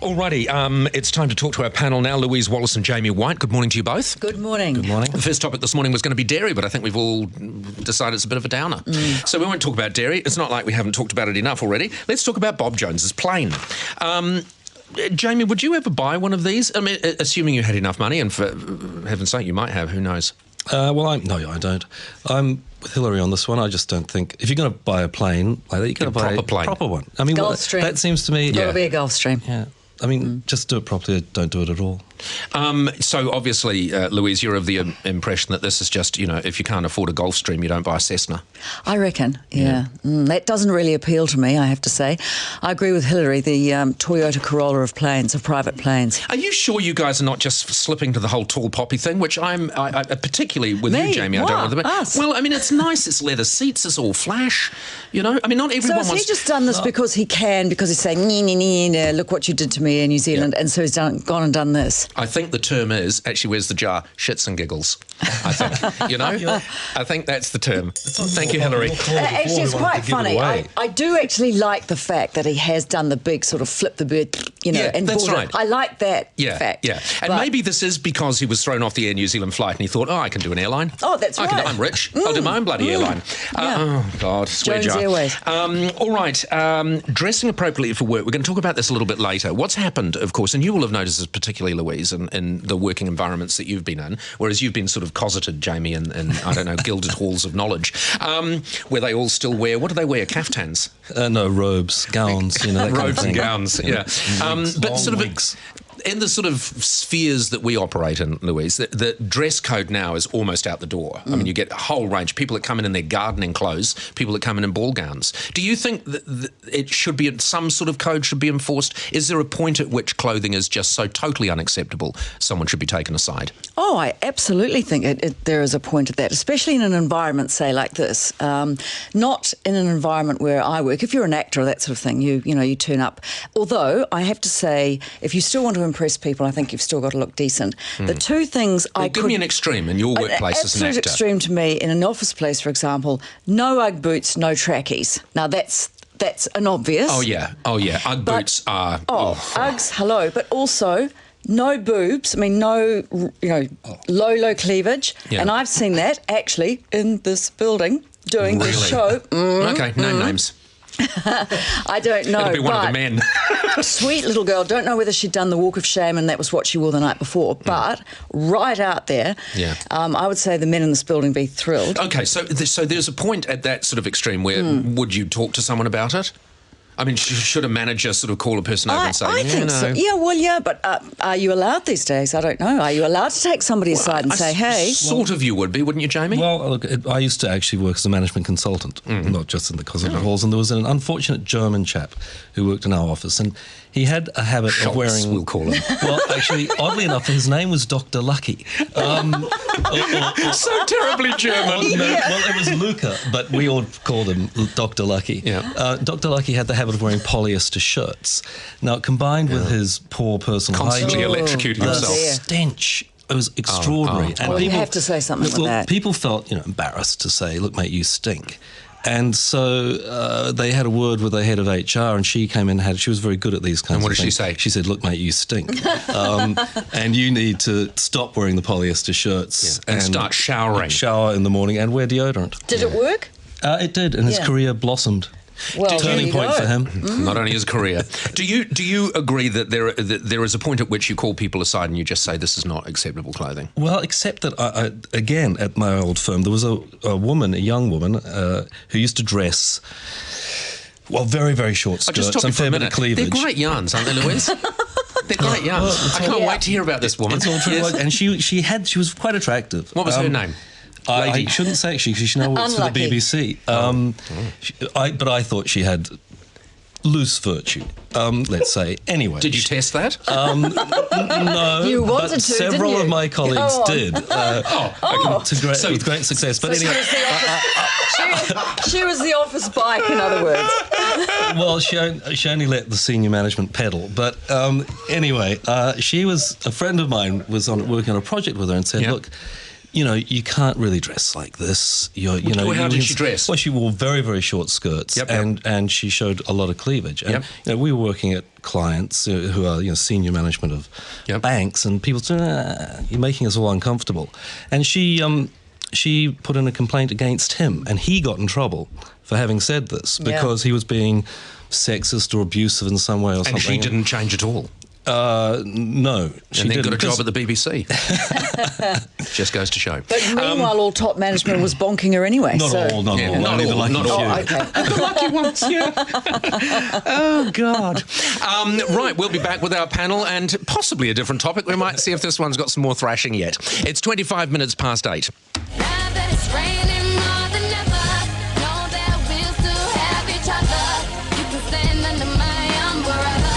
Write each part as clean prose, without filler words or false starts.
Alrighty, it's time to talk to our panel now. Louise Wallace and Jamie Whyte. Good morning to you both. Good morning. Good morning. The first topic this morning was going to be dairy, but I think we've all decided it's a bit of a downer. So we won't talk about dairy. It's not like we haven't talked about it enough already. Let's talk about Bob Jones's plane. Jamie, would you ever buy one of these? I mean, assuming you had enough money, and for heaven's sake, you might have. Who knows? No, I don't. I'm with Hillary on this one. I just don't think if you're going to buy a plane like that, you got to buy a proper one. I mean, Gulfstream. That seems to me. Got to be a Gulfstream. Yeah. I mean, just do it properly. Don't do it at all. So obviously, Louise, you're of the impression that this is just, if you can't afford a Gulfstream, you don't buy a Cessna. I reckon, yeah. That doesn't really appeal to me, I have to say. I agree with Hillary, the Toyota Corolla of planes, of private planes. Are you sure you guys are not just slipping to the whole tall poppy thing, which I particularly with Me? you, Jamie, I don't want to. Us? Well, I mean, it's nice, it's leather seats, it's all flash, I mean, not everyone So has wants... he just done this because he can, because he's saying, look what you did to me in New Zealand, and so he's gone and done this? I think the term is, actually, where's the jar? Shits and giggles, I think, I think that's the term. Thank you, Hillary. Actually, it's quite funny. I do actually like the fact that he has done the big sort of flip the bird, and that's bought right. it. I like that fact. Yeah, and maybe this is because he was thrown off the Air New Zealand flight and he thought, I can do an airline. Oh, that's right. I'm rich. I'll do my own bloody airline. Oh, God, swear Jones jar. Airways. All right, dressing appropriately for work. We're going to talk about this a little bit later. What's happened, of course, and you will have noticed this particularly, Louise, in the working environments that you've been in, whereas you've been sort of cosseted, Jamie, in I don't know, gilded halls of knowledge, where they all still wear, what do they wear, caftans? No, robes, gowns, that kind of robes thing. and gowns, yeah. But sort of wigs. in the sort of spheres that we operate in, Louise, the dress code now is almost out the door. I mean, you get a whole range. People that come in their gardening clothes, people that come in ball gowns. Do you think that it should be, some sort of code should be enforced? Is there a point at which clothing is just so totally unacceptable, someone should be taken aside? Oh, I absolutely think there is a point at that, especially in an environment, say, like this. Not in an environment where I work. If you're an actor or that sort of thing, you turn up. Although, I have to say, if you still want to impress people, I think you've still got to look decent. The two things give me an extreme in your workplace as an actor. Absolute extreme to me, in an office place, for example, no Ugg boots, no trackies. Now, that's an obvious. Oh, yeah. Ugg boots are... Uggs, hello. But also... no boobs, I mean, no, low cleavage. Yeah. And I've seen that, actually, in this building, doing this show. Okay, name names. I don't know. It'll be one of the men. Sweet little girl. Don't know whether she'd done the walk of shame and that was what she wore the night before. But right out there, I would say the men in this building be thrilled. Okay, so there's a point at that sort of extreme where would you talk to someone about it? I mean, should a manager sort of call a person over and say, I think so. Yeah, well, yeah, but are you allowed these days? I don't know. Are you allowed to take somebody aside and say, hey? Sort of you would be, wouldn't you, Jamie? Well, look, I used to actually work as a management consultant, not just in the cosmetic halls, and there was an unfortunate German chap who worked in our office, and he had a habit of wearing... we'll call him. Well, actually, oddly enough, his name was Dr. Lucky. So terribly German. Well, it was Luca, but we all called him Dr. Lucky. Yeah. Dr. Lucky had the habit of wearing polyester shirts. Now, combined with his poor personal Constantly hygiene, electrocuting the himself. stench, it was extraordinary. And well, you have to say something with that. People felt, embarrassed to say, look, mate, you stink. And so they had a word with the head of HR, and she came in and she was very good at these kinds of things. And what did she say? She said, look, mate, you stink. And you need to stop wearing the polyester shirts and start showering. Shower in the morning and wear deodorant. Did it work? It did, and his career blossomed. Well, turning point for him. Not only his career. Do you agree that there is a point at which you call people aside and you just say this is not acceptable clothing? Well, except that again at my old firm there was a young woman who used to dress very, very short skirts and fair bit of cleavage. They're great yarns, aren't they, Louise? They're great yarns. I can't wait to hear about this woman. It's all true. Yes. And she was quite attractive. What was her name? I shouldn't say actually, because she now works for the BBC. But I thought she had loose virtue, let's say. Anyway. Did you test that? No. You wanted but to, several didn't you? of my colleagues did. With great success. But anyway. She was the office bike, in other words. Well, she only let the senior management pedal. But anyway, a friend of mine was working on a project with her and said, look, you can't really dress like this. How did she dress? Well, she wore very, very short skirts, and she showed a lot of cleavage. And we were working at clients who are senior management of banks, and people said, "You're making us all uncomfortable." And she put in a complaint against him, and he got in trouble for having said this because he was being sexist or abusive in some way or something. And she didn't change at all. No, she didn't. Got a job at the BBC. Just goes to show. But meanwhile, all top management was bonking her anyway. Not all. Not all. Okay. The lucky ones, yeah. Oh, God. Right, we'll be back with our panel and possibly a different topic. We might see if this one's got some more thrashing yet. It's 25 minutes past 8. Now that it's raining more than ever, know that we'll still have each other. You can stand under my umbrella.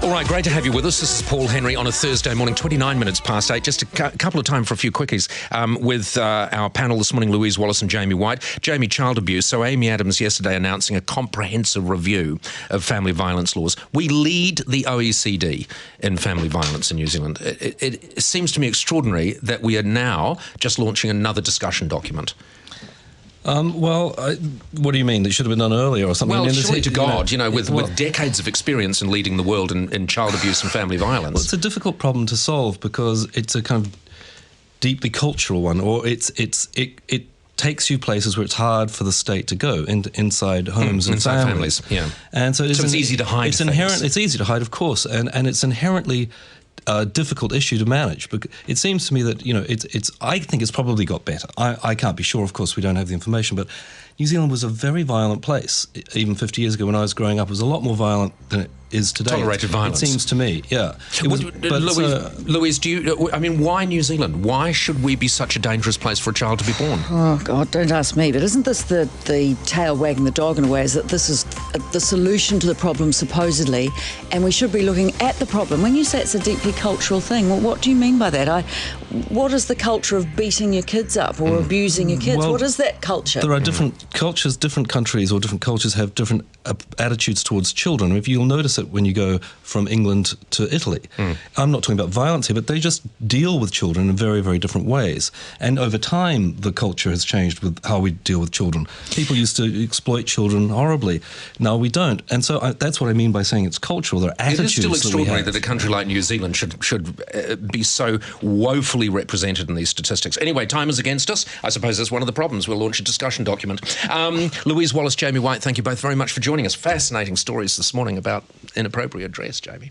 All right, great to have you with us. This is Paul Henry on a Thursday morning, 29 minutes past 8. Just a couple of time for a few quickies with our panel this morning, Louise Wallace and Jamie Whyte. Jamie, child abuse. So Amy Adams yesterday announcing a comprehensive review of family violence laws. We lead the OECD in family violence in New Zealand. It seems to me extraordinary that we are now just launching another discussion document. What do you mean? It should have been done earlier or something? Well, surely to God, with decades of experience in leading the world in child abuse and family violence. Well, it's a difficult problem to solve because it's a kind of deeply cultural one, or it takes you places where it's hard for the state to go inside homes and inside families. Yeah, and so it's easy to hide. It's easy to hide, of course, and it's inherently a difficult issue to manage. But it seems to me that I think it's probably got better. I can't be sure, of course, we don't have the information, but New Zealand was a very violent place. Even 50 years ago when I was growing up, it was a lot more violent than it is today. Tolerated violence. It seems to me, yeah. Louise, why New Zealand? Why should we be such a dangerous place for a child to be born? Oh, God, don't ask me. But isn't this the tail wagging the dog in a way? Is that this is the solution to the problem, supposedly, and we should be looking at the problem? When you say it's a deeply cultural thing, well, what do you mean by that? What is the culture of beating your kids up or abusing your kids? Well, what is that culture? There are different cultures, different countries or different cultures have different attitudes towards children. If you'll notice it when you go from England to Italy. I'm not talking about violence here, but they just deal with children in very, very different ways. And over time, the culture has changed with how we deal with children. People used to exploit children horribly. Now we don't. And so that's what I mean by saying it's cultural. There are attitudes It is still extraordinary that a country like New Zealand should be so woefully represented in these statistics. Anyway, time is against us. I suppose that's one of the problems. We'll launch a discussion document. Louise Wallace, Jamie Whyte, thank you both very much for joining us. Fascinating stories this morning about inappropriate dress, Jamie.